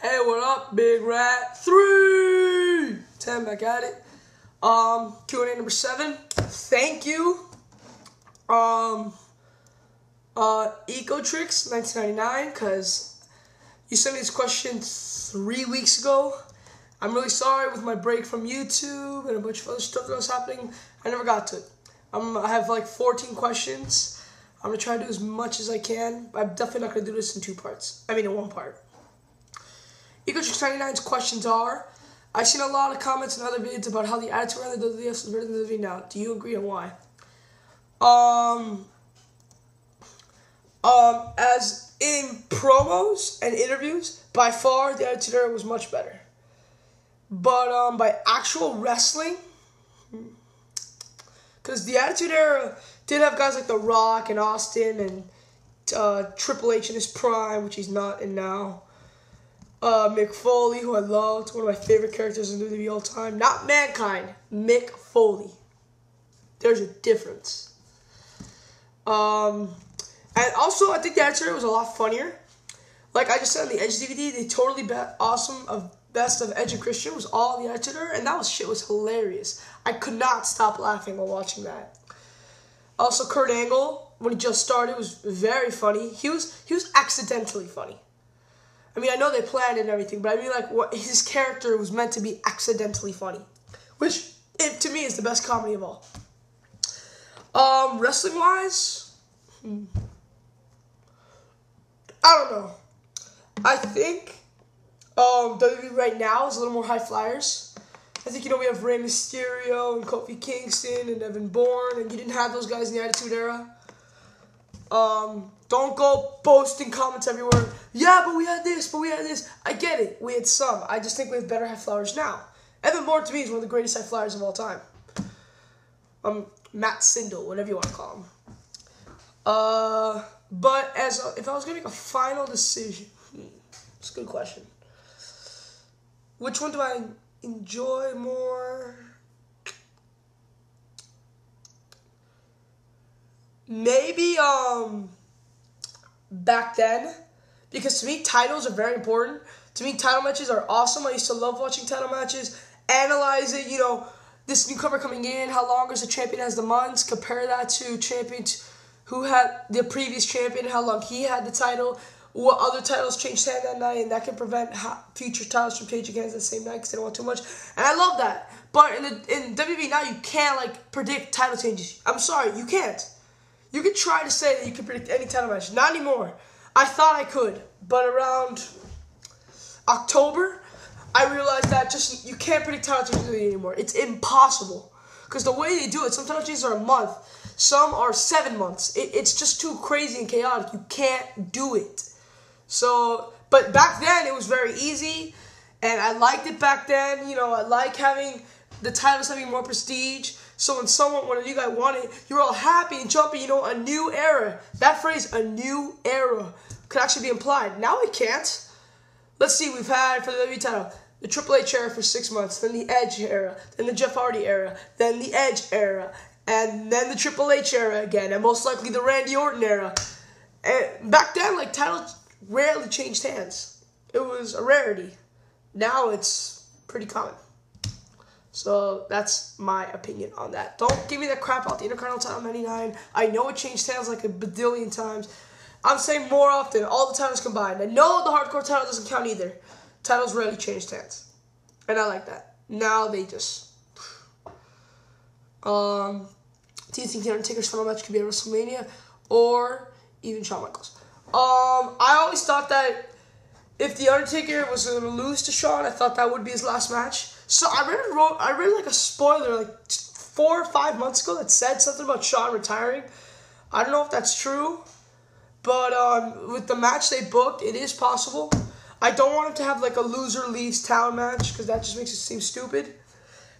Hey, what up, Bigrat310 back at it. Q&A number 7. Thank you. Ecotrix 1999, because you sent me this question 3 weeks ago. I'm really sorry with my break from YouTube and a bunch of other stuff that was happening. I never got to it. I have like 14 questions. I'm going to try to do as much as I can. I'm definitely not going to do this in in one part. Ecotrix99's questions are, I've seen a lot of comments and other videos about how the attitude around the WWF is better than the WWE now. Do you agree and why? As in promos and interviews, by far the Attitude Era was much better. But by actual wrestling, because the Attitude Era did have guys like The Rock and Austin and Triple H in his prime, which he's not in now. Mick Foley, who I loved, one of my favorite characters in WWE all time. Not Mankind, Mick Foley. There's a difference. And also, I think the Attitude Era was a lot funnier. Like I just said on the Edge DVD, they totally best of Edge and Christian was all the Attitude Era, and shit was hilarious. I could not stop laughing while watching that. Also, Kurt Angle, when he just started, was very funny. He was accidentally funny. I mean, I know they planned it and everything, but I mean, like, his character was meant to be accidentally funny, which, to me, is the best comedy of all. Wrestling-wise, I don't know. I think WWE right now is a little more high flyers. I think, we have Rey Mysterio and Kofi Kingston and Evan Bourne, and you didn't have those guys in the Attitude Era. Don't go posting comments everywhere. Yeah, but we had this, I get it. We had some. I just think we have better high flyers now. Evan Bourne, to me, is one of the greatest high flyers of all time. Matt Sindel, whatever you want to call him. But if I was going to make a final decision, it's a good question. Which one do I enjoy more? Maybe, back then, because to me, titles are very important. To me, title matches are awesome. I used to love watching title matches, analyze it, this newcomer coming in, how long is the champion has the months, compare that to champions who had the previous champion, how long he had the title, what other titles changed hands that night, and that can prevent future titles from changing hands the same night because they don't want too much. And I love that. But in WWE now, you can't, predict title changes. I'm sorry, you can't. You could try to say that you can predict any title match. Not anymore. I thought I could, but around October, I realized that you can't predict title changes anymore. It's impossible. Because the way they do it, some title changes are a month. Some are 7 months. It's just too crazy and chaotic. You can't do it. But back then, it was very easy. And I liked it back then. I like having the titles having more prestige. So when one of you guys won it, you're all happy and jumpy, a new era. That phrase, a new era, could actually be implied. Now it can't. Let's see, we've had, for the WWE title, the Triple H era for 6 months, then the Edge era, then the Jeff Hardy era, then the Edge era, and then the Triple H era again, and most likely the Randy Orton era. And back then, titles rarely changed hands. It was a rarity. Now it's pretty common. So that's my opinion on that. Don't give me that crap about the Intercontinental title 99. I know it changed hands like a badillion times. I'm saying more often, all the titles combined. I know the hardcore title doesn't count either. Titles rarely changed hands. And I like that. Now they just... do you think the Undertaker's final match could be at WrestleMania? Or even Shawn Michaels? I always thought that if the Undertaker was going to lose to Shawn, I thought that would be his last match. So I read a spoiler 4 or 5 months ago that said something about Shawn retiring. I don't know if that's true, but with the match they booked, it is possible. I don't want him to have a loser leaves town match because that just makes it seem stupid.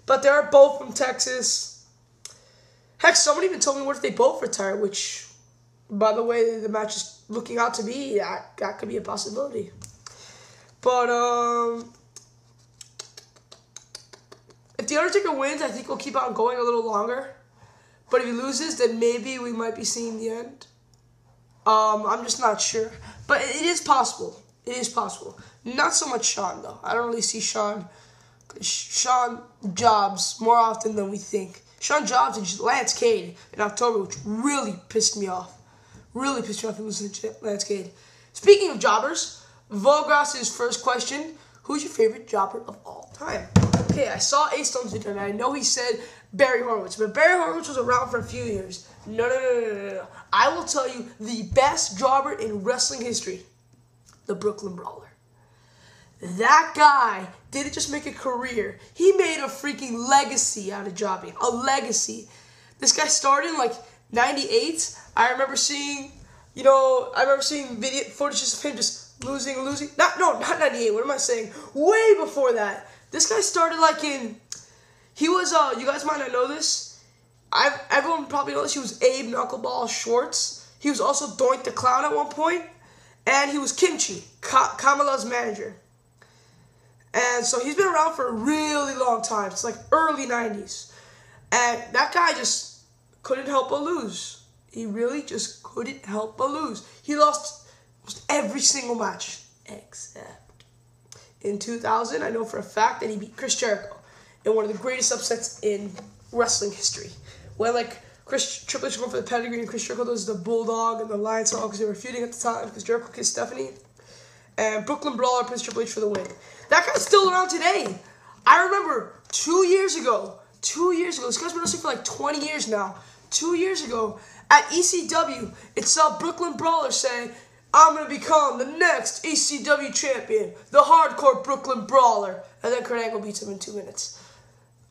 But they are both from Texas. Heck, someone even told me what if they both retire, which, by the way the match is looking out to be, that could be a possibility. But if the Undertaker wins, I think we'll keep on going a little longer. But if he loses, then maybe we might be seeing the end. I'm just not sure. But it is possible. It is possible. Not so much Shawn, though. I don't really see Shawn. Shawn jobs more often than we think. Shawn jobs and Lance Cade in October, which really pissed me off. Really pissed me off in listening to Lance Cade. Speaking of jobbers, Vogras' first question, who's your favorite jobber of all time? Okay, I saw A-Stone's video, and I know he said Barry Horowitz, but Barry Horowitz was around for a few years. No. I will tell you the best jobber in wrestling history, the Brooklyn Brawler. That guy didn't just make a career. He made a freaking legacy out of jobbing. A legacy. This guy started in like 98. I remember seeing video footages of him just losing. Not 98. What am I saying? Way before that. This guy started like he was, you guys might not know this. Everyone probably knows he was Abe Knuckleball Schwartz. He was also Doink the Clown at one point. And he was Kimchi, Kamala's manager. And so he's been around for a really long time. It's like early 90s. And that guy just couldn't help but lose. He really just couldn't help but lose. He lost almost every single match. Except in 2000, I know for a fact that he beat Chris Jericho in one of the greatest upsets in wrestling history. When like Triple H went for the pedigree and Chris Jericho does the Bulldog and the Lion Song because they were feuding at the time because Jericho kissed Stephanie. And Brooklyn Brawler pins Triple H for the win. That guy's still around today. I remember 2 years ago, this guy's been wrestling for like 20 years now. 2 years ago, at ECW, it saw Brooklyn Brawler say, I'm going to become the next ECW champion, the hardcore Brooklyn Brawler. And then Kurt Angle beats him in 2 minutes.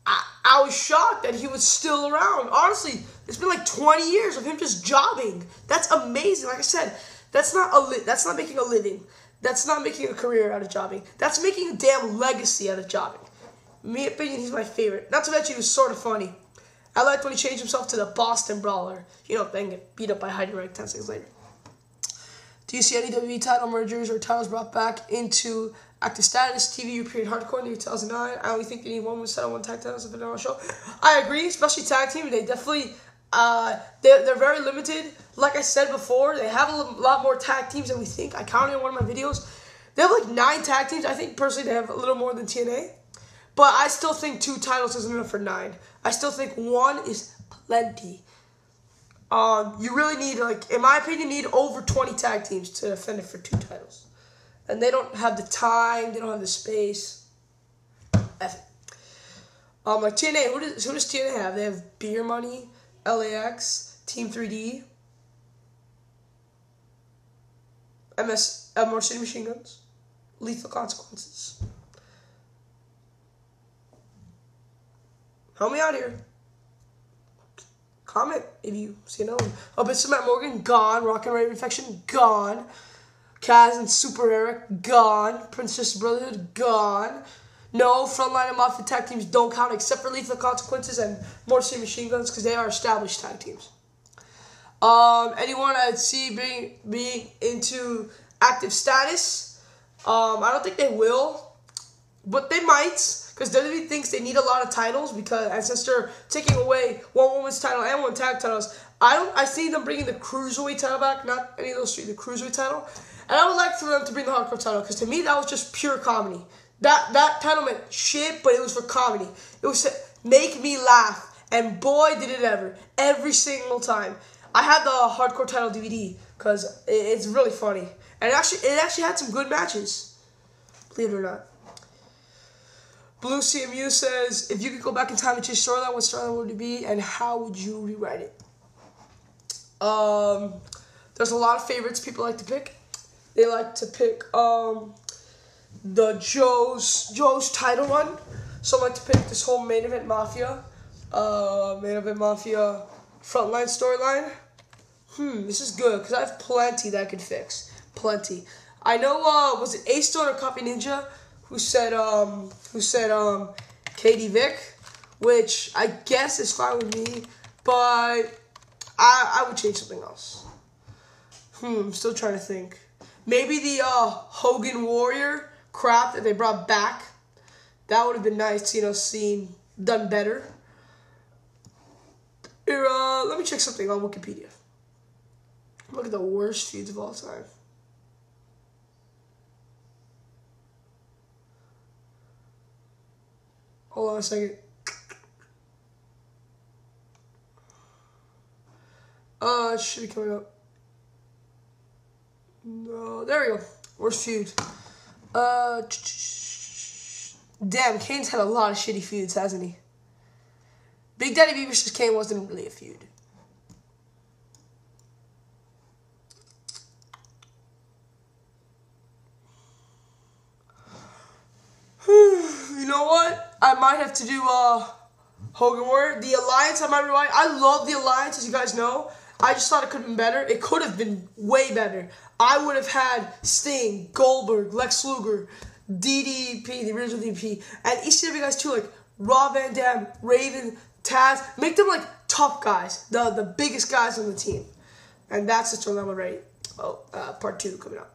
I was shocked that he was still around. Honestly, it's been like 20 years of him just jobbing. That's amazing. Like I said, that's not making a living. That's not making a career out of jobbing. That's making a damn legacy out of jobbing. In my opinion, he's my favorite. Not to mention, he was sort of funny. I liked when he changed himself to the Boston Brawler. Then get beat up by Heidi Reg 10 seconds later. Do you see any WWE title mergers or titles brought back into active status? TV European Hardcore in the year 2009. I only think they need one women's title, one tag titles if on a show. I agree, especially tag team. They definitely, they're very limited. Like I said before, they have a lot more tag teams than we think. I counted in one of my videos. They have like 9 tag teams. I think personally they have a little more than TNA. But I still think 2 titles isn't enough for 9. I still think 1 is plenty. You really need, like, in my opinion, need over 20 tag teams to defend it for 2 titles. And they don't have the time, they don't have the space. F it. Like TNA, who does TNA have? They have Beer Money, LAX, Team 3D, Motor City Machine Guns, Lethal Consequences. Help me out here. Comment if you see another one. Abyss Matt Morgan, gone. Rock and Rave Infection, gone. Kaz and Super Eric, gone. Princess Brotherhood, gone. No, Frontline and Mafia tag teams don't count except for Lethal Consequences and Motor City Machine Guns because they are established tag teams. Anyone I'd see being into active status, I don't think they will, but they might. Because WWE thinks they need a lot of titles and since they're taking away 1 women's title and 1 tag titles, I see them bringing the Cruiserweight title back, not any of those 3, the Cruiserweight title. And I would like for them to bring the Hardcore title because to me that was just pure comedy. That title meant shit, but it was for comedy. It was to make me laugh, and boy did it ever. Every single time. I had the Hardcore title DVD because it's really funny. And it actually had some good matches. Believe it or not. Bluecmu says, if you could go back in time and change storyline, what storyline would it be, and how would you rewrite it? There's a lot of favorites people like to pick. They like to pick the Joe's title run. Some like to pick this whole Main Event Mafia frontline storyline. This is good because I have plenty that I could fix. Plenty. I know. Was it A-Stone or Copy Ninja who said Katie Vick, which I guess is fine with me, but I would change something else. I'm still trying to think. Maybe the Hogan Warrior crap that they brought back. That would have been nice, seen done better. Here, let me check something on Wikipedia. Look at the worst feuds of all time. Hold on a second. It should be coming up. No, there we go. Worst feud. Damn, Kane's had a lot of shitty feuds, hasn't he? Big Daddy V versus Kane wasn't really a feud. You know what? I might have to do Hogan Warrior. The Alliance, I might rewind. I love the Alliance, as you guys know. I just thought it could have been better. It could have been way better. I would have had Sting, Goldberg, Lex Luger, DDP, the original DDP, and ECW guys too, like Rob Van Dam, Raven, Taz. Make them like top guys, the biggest guys on the team. And that's the storyline we're ready. Oh, part 2 coming up.